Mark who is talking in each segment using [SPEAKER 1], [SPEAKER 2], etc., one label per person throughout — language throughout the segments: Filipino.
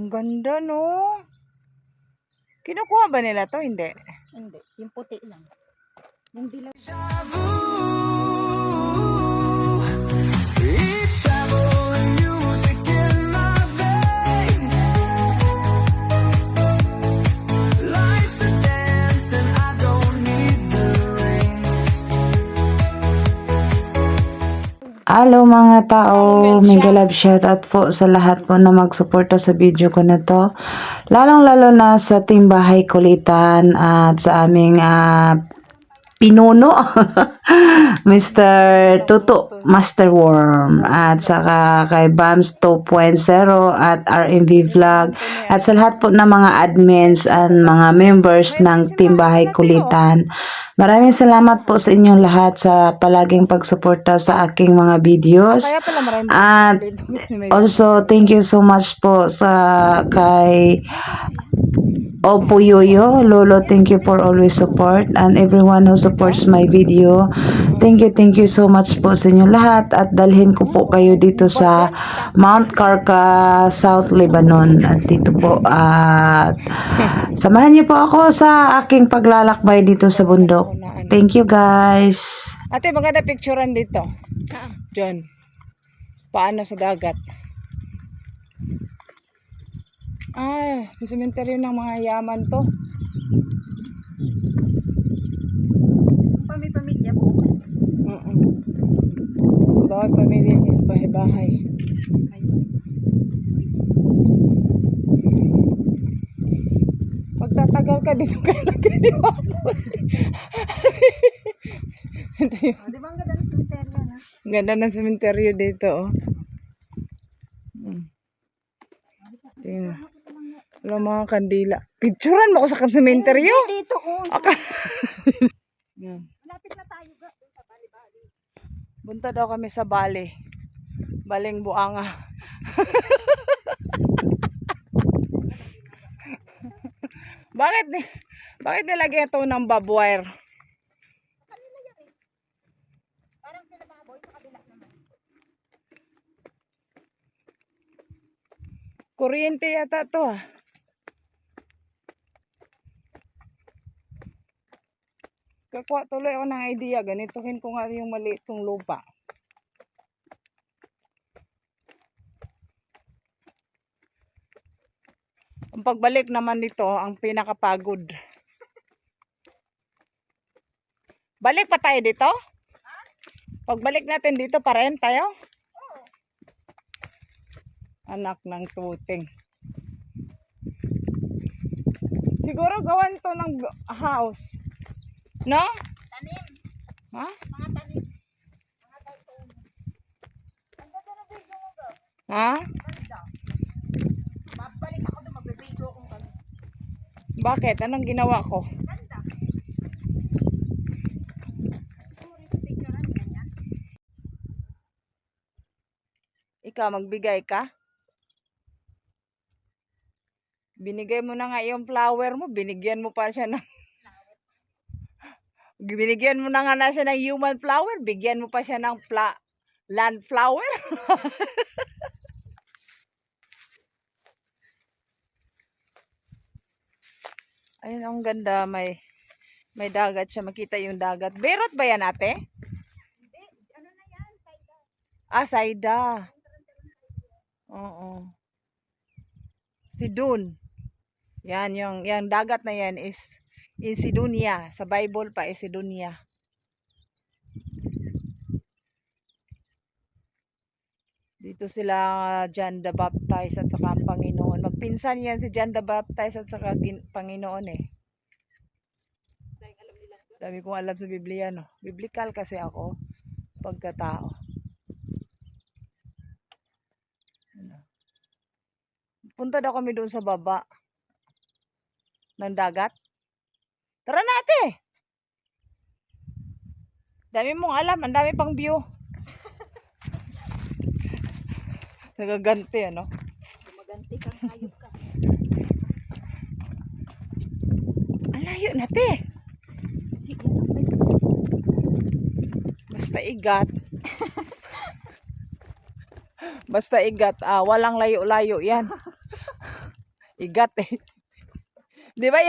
[SPEAKER 1] Ang ganda, no? Kinukuha ba nila to? Hindi.
[SPEAKER 2] Hindi, yung puti lang. Yung dilaw.
[SPEAKER 3] Hello mga tao, mega love shoutout po sa lahat po na magsuporta sa video ko na to. Lalong-lalo na sa Team Bahay Kulitan at sa aming pinuno, Mr. Tuto Master Worm, at saka kay Bams 2.0 at RMV Vlog, at sa lahat po ng mga admins and mga members ng Team Bahay Kulitan. Maraming salamat po sa inyong lahat sa palaging pagsuporta sa aking mga videos. At also, thank you so much po sa kay Opo Yoyo, Lolo, thank you for always support, and everyone who supports my video. Thank you so much po sa inyong lahat, at dalhin ko po kayo dito sa Mount Carca, South Lebanon, at dito po at samahan niyo po ako sa aking paglalakbay dito sa bundok. Thank you guys.
[SPEAKER 1] Ate, maganda picturean dito. John, paano sa dagat? Ay, sementeryo ng mga yaman to.
[SPEAKER 2] Pamilya po.
[SPEAKER 1] Bawat pamilya niya, bahay-bahay. Pagtatagal ka dito kaya lagay di ba?
[SPEAKER 2] Di ba ang ganda ng cemetery na?
[SPEAKER 1] Ganda ng sementeryo dito, oh. Tingnan. Wala mga kandila. Picturean mo ako sa sementeryo.
[SPEAKER 2] Dito, oh.
[SPEAKER 1] Yan.
[SPEAKER 2] Malapit na tayo sa Bali-Bali.
[SPEAKER 1] Bunta daw kami sa Bali. Baling Buanga. Bakit nilagyan ito ng barbed wire?
[SPEAKER 2] Kanila yan eh. Parang sila baboy sa kabila naman.
[SPEAKER 1] Kuryente yata to, ah. Kakuha tuloy ako ng idea. Ganituhin ko nga yung maliit kong lupa. Ang pagbalik naman dito, ang pinakapagod. Balik pa tayo dito? Pagbalik natin dito, pa rin tayo? Anak ng tuting. Siguro gawan to ng house. No?
[SPEAKER 2] Tanim.
[SPEAKER 1] Ha?
[SPEAKER 2] Mga tanim. Mga tanim. Ang ganda na video mo ba?
[SPEAKER 1] Ha?
[SPEAKER 2] Ganda. Babalik ako doon, magbe-video kung gano'n.
[SPEAKER 1] Bakit? Anong ginawa ko?
[SPEAKER 2] Ganda. Picturean, ganyan.
[SPEAKER 1] Ikaw, magbigay ka? Binigay mo na nga yung flower mo, binigyan mo pa siya ng binigyan mo na nga na siya ng human flower, bigyan mo pa siya ng land flower. Ayun, ang ganda, may dagat siya, makita yung dagat. Berot ba yan, ate?
[SPEAKER 2] Hindi, ano na yan? Saida.
[SPEAKER 1] Ah, Saida. Oo. Sidon. Yan, yung dagat na yan is Sidonia. Sa Bible pa is Sidonia. Dito sila John the Baptist at saka ang Panginoon. Magpinsan yan si John the Baptist at saka Panginoon eh. Dami kong alam sa Biblia, no? Biblical kasi ako pagkatao. Punta daw kami doon sa baba ng dagat. Tara na, ate! Dami mong alam, ang dami pang view. Nagaganti, ano?
[SPEAKER 2] Gumaganti kang hayop ka.
[SPEAKER 1] Ang layo na, te. Basta igat. Basta igat, walang layo-layo yan. Igat eh. Di ba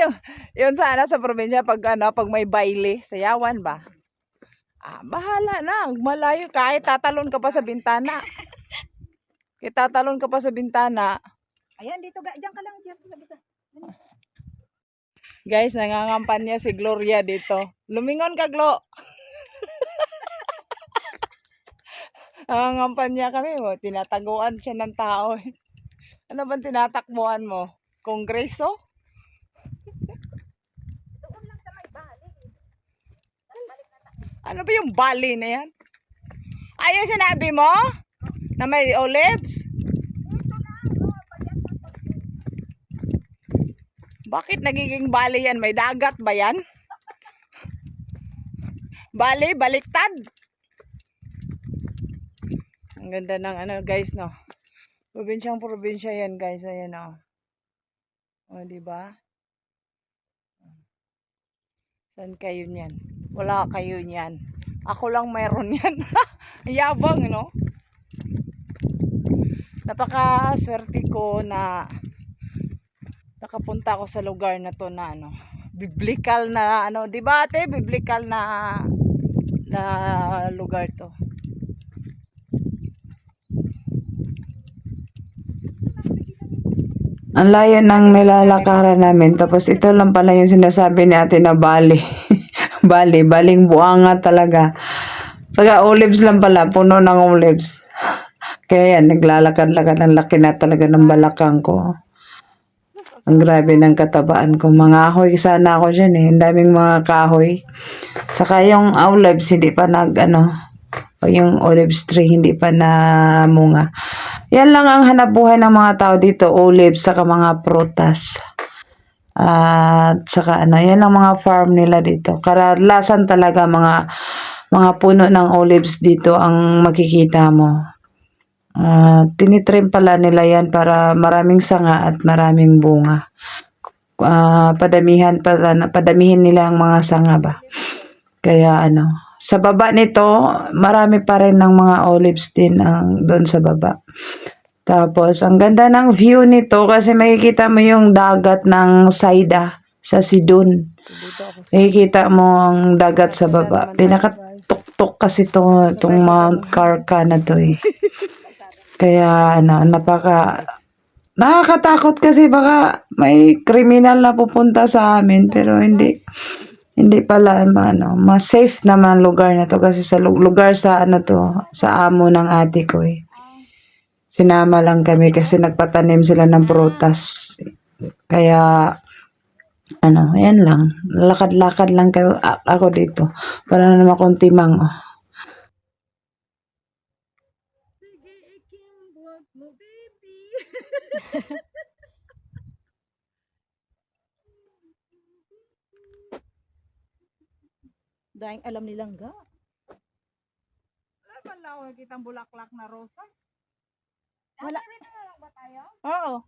[SPEAKER 1] yung sana sa probinsya pag pag may baile, sayawan ba? Bahala na, malayo kahit tatalon ka pa sa bintana. Kahit tatalon ka pa sa bintana.
[SPEAKER 2] Ayan, dito ga. Diyan ka lang. Diyan ka.
[SPEAKER 1] Guys, nangangampanya si Gloria dito. Lumingon ka, Glo. Nangangampanya kami mo. Tinataguan siya ng tao. Ano bang tinatakbuhan mo? Kongreso?
[SPEAKER 2] Doon lang sa may bali.
[SPEAKER 1] Ano ba yung bali na yan? Ayun sinabi mo? Na may olives?
[SPEAKER 2] Dito na.
[SPEAKER 1] Bakit nagiging bali yan? May dagat ba yan? Bali, baliktad. Ang ganda ng guys, no? Probinsya yan, guys. Ayan, oh. O, diba? Saan kayo niyan? Wala kayo niyan. Ako lang mayroon yan. Yabang, no? Napaka-swerte ko na nakapunta ako sa lugar na to na biblical na di ba ate? Biblical na lugar to.
[SPEAKER 3] Ang layo ng nilalakaran namin. Tapos ito lang pala yung sinasabi ni ate na Bali. Bali, baling buanga talaga. Saka olives lang pala, puno ng olives. Kaya yan, naglalakad-lakad. Ang laki na talaga ng balakang ko. Ang grabe ng katabaan ko. Mga ahoy sana ako dyan eh. Ang daming mga kahoy. Saka yung olives, hindi pa o yung olives tree, hindi pa na munga. Yan lang ang hanapbuhay ng mga tao dito. Olives, saka mga prutas. At saka yan lang mga farm nila dito. Karalasan talaga mga puno ng olives dito ang makikita mo. Tinitrim pala nila yan para maraming sanga at maraming bunga. Padamihin nila ang mga sanga ba. Kaya sa baba nito, marami pa rin ng mga olives din doon sa baba. Tapos, ang ganda ng view nito kasi makikita mo yung dagat ng Saida sa Sidon. Makikita mo ang dagat sa baba. Pinakatuktok kasi itong Mount Carca na to eh. Kaya nakakatakot kasi baka may kriminal na pupunta sa amin pero hindi pala mas safe naman lugar na to kasi sa lugar sa sa amo ng ate ko eh. Sinama lang kami kasi nagpatanim sila ng prutas. Kaya ayan lang. Lakad-lakad lang ako dito para naman akong timang.
[SPEAKER 2] Dahil alam nilang ga.
[SPEAKER 1] Wala ba lang ako nakitang bulaklak na rosas?
[SPEAKER 2] Wala.
[SPEAKER 1] Dito na lang ba tayo?
[SPEAKER 2] Oo.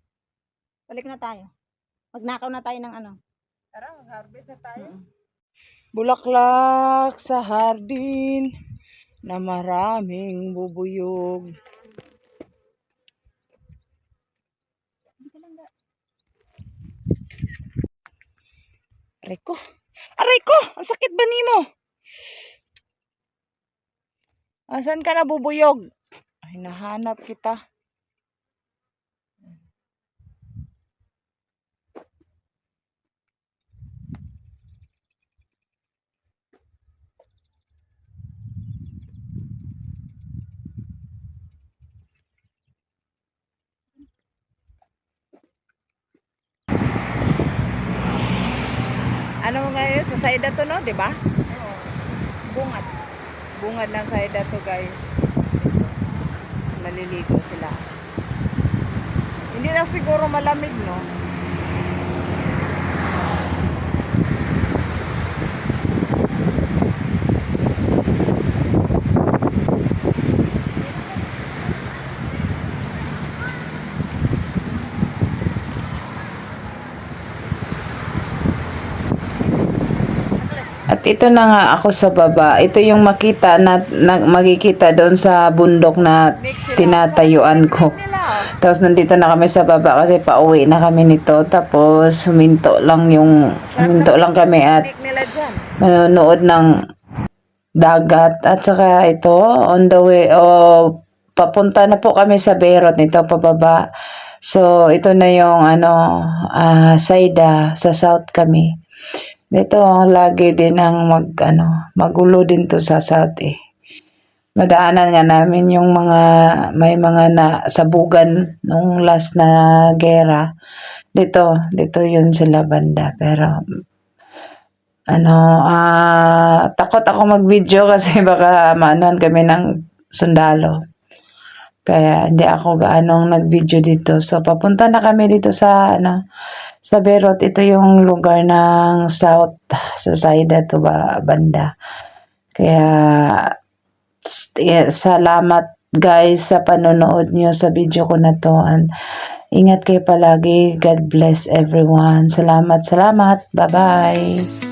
[SPEAKER 2] Balik na tayo. Magnakaw na tayo ng
[SPEAKER 1] Tara, mag-harvest na tayo. Bulaklak sa hardin na maraming bubuyog. Aray ko! Aray ko! Ang sakit ba nimo? Asan ka na bubuyog? Ay, nahanap kita. Ano ngayon? Sa Saida to, no? Diba? Oo. Bungad. Bungad ng Saida to, guys. Maliligo sila. Hindi na siguro malamig, no?
[SPEAKER 3] At ito na nga ako sa baba. Ito yung makikita doon sa bundok na tinatayuan ko. Tapos nandito na kami sa baba kasi pauwi na kami nito. Tapos huminto lang kami at
[SPEAKER 1] Picnic nila dyan.
[SPEAKER 3] manonood ng dagat. At saka ito, on the way, papunta na po kami sa Berot nito, pababa. So, ito na yung, Saida, sa south kami. Dito, lagi din ang magulo din to sa south eh. Madaanan nga namin yung may mga nasabugan nung last na gera. Dito yun sila banda. Pero, takot ako mag-video kasi baka maanuhan kami ng sundalo. Kaya hindi ako gaanong nag-video dito. So, papunta na kami dito sa Berot. Ito yung lugar ng south, sa Saida to banda. Kaya, salamat guys sa panonood nyo sa video ko na to. And ingat kayo palagi. God bless everyone. Salamat. Bye-bye.